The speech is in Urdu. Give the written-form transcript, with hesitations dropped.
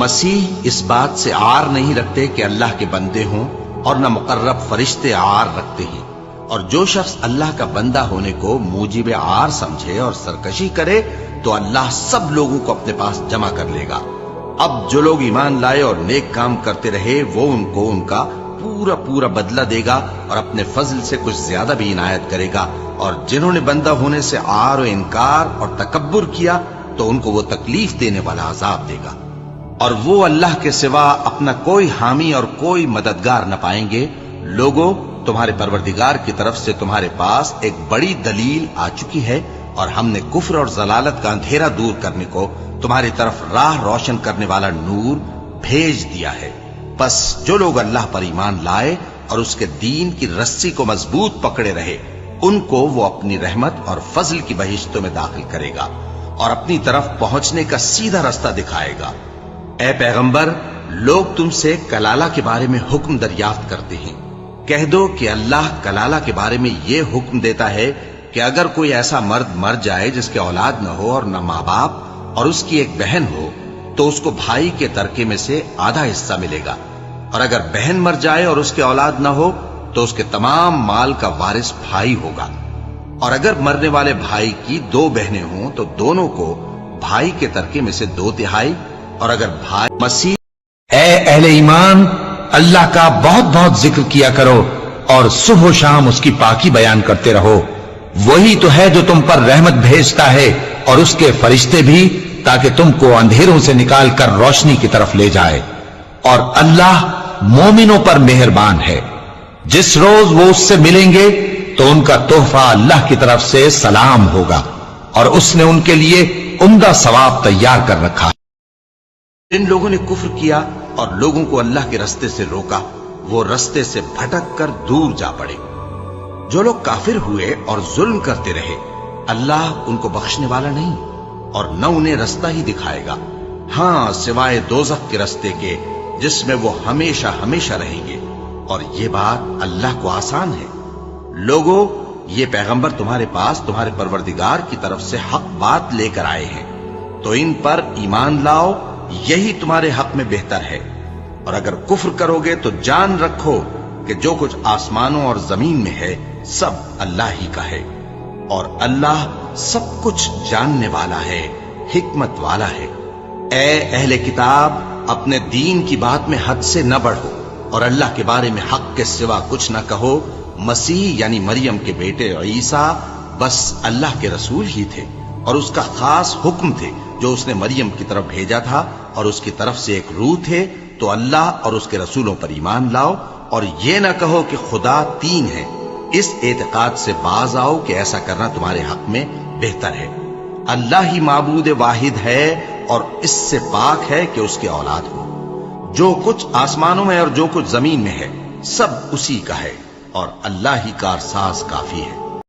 مسیح اس بات سے عار نہیں رکھتے کہ اللہ کے بندے ہوں، اور نہ مقرب فرشتے عار رکھتے ہیں، اور جو شخص اللہ کا بندہ ہونے کو موجب عار سمجھے اور سرکشی کرے تو اللہ سب لوگوں کو اپنے پاس جمع کر لے گا۔ اب جو لوگ ایمان لائے اور نیک کام کرتے رہے وہ ان کو ان کا پورا پورا بدلہ دے گا اور اپنے فضل سے کچھ زیادہ بھی عنایت کرے گا، اور جنہوں نے بندہ ہونے سے عار و انکار اور تکبر کیا تو ان کو وہ تکلیف دینے والا عذاب دے گا، اور وہ اللہ کے سوا اپنا کوئی حامی اور کوئی مددگار نہ پائیں گے۔ لوگوں، تمہارے پروردگار کی طرف سے تمہارے پاس ایک بڑی دلیل آ چکی ہے، اور ہم نے کفر اور ضلالت کا اندھیرا دور کرنے کو تمہاری طرف راہ روشن کرنے والا نور بھیج دیا ہے۔ پس جو لوگ اللہ پر ایمان لائے اور اس کے دین کی رسی کو مضبوط پکڑے رہے، ان کو وہ اپنی رحمت اور فضل کی بہشتوں میں داخل کرے گا اور اپنی طرف پہنچنے کا سیدھا رستہ دکھائے گا۔ اے پیغمبر، لوگ تم سے کلالہ کے بارے میں حکم دریافت کرتے ہیں، کہہ دو کہ اللہ کلالہ کے بارے میں یہ حکم دیتا ہے کہ اگر کوئی ایسا مرد مر جائے جس کے اولاد نہ ہو اور نہ ماں باپ اور اس کی ایک بہن ہو تو اس کو بھائی کے ترکے میں سے آدھا حصہ ملے گا، اور اگر بہن مر جائے اور اس کے اولاد نہ ہو تو اس کے تمام مال کا وارث بھائی ہوگا، اور اگر مرنے والے بھائی کی 2 بہنیں ہوں تو دونوں کو بھائی کے ترکے میں سے 2/3، اور اگر بھائی مسیح اے اہل ایمان، اللہ کا بہت بہت ذکر کیا کرو اور صبح و شام اس کی پاکی بیان کرتے رہو۔ وہی تو ہے جو تم پر رحمت بھیجتا ہے اور اس کے فرشتے بھی، تاکہ تم کو اندھیروں سے نکال کر روشنی کی طرف لے جائے، اور اللہ مومنوں پر مہربان ہے۔ جس روز وہ اس سے ملیں گے تو ان کا تحفہ اللہ کی طرف سے سلام ہوگا، اور اس نے ان کے لیے عمدہ ثواب تیار کر رکھا ہے۔ جن لوگوں نے کفر کیا اور لوگوں کو اللہ کے رستے سے روکا، وہ رستے سے بھٹک کر دور جا پڑے۔ جو لوگ کافر ہوئے اور ظلم کرتے رہے، اللہ ان کو بخشنے والا نہیں اور نہ انہیں رستہ ہی دکھائے گا، ہاں سوائے دوزخ کے رستے کے جس میں وہ ہمیشہ ہمیشہ رہیں گے، اور یہ بات اللہ کو آسان ہے۔ لوگوں، یہ پیغمبر تمہارے پاس تمہارے پروردگار کی طرف سے حق بات لے کر آئے ہیں، تو ان پر ایمان لاؤ، یہی تمہارے حق میں بہتر ہے، اور اگر کفر کرو گے تو جان رکھو کہ جو کچھ آسمانوں اور زمین میں ہے سب اللہ ہی کا ہے، اور اللہ سب کچھ جاننے والا ہے، حکمت والا ہے۔ اے اہل کتاب، اپنے دین کی بات میں حد سے نہ بڑھو، اور اللہ کے بارے میں حق کے سوا کچھ نہ کہو۔ مسیح یعنی مریم کے بیٹے عیسیٰ بس اللہ کے رسول ہی تھے، اور اس کا خاص حکم تھے جو اس نے مریم کی طرف بھیجا تھا، اور اس کی طرف سے ایک روح تھے۔ تو اللہ اور اس کے رسولوں پر ایمان لاؤ، اور یہ نہ کہو کہ خدا 3 ہے، اس اعتقاد سے باز آؤ کہ ایسا کرنا تمہارے حق میں بہتر ہے۔ اللہ ہی معبود واحد ہے اور اس سے پاک ہے کہ اس کے اولاد ہو۔ جو کچھ آسمانوں میں اور جو کچھ زمین میں ہے سب اسی کا ہے، اور اللہ ہی کارساز کافی ہے۔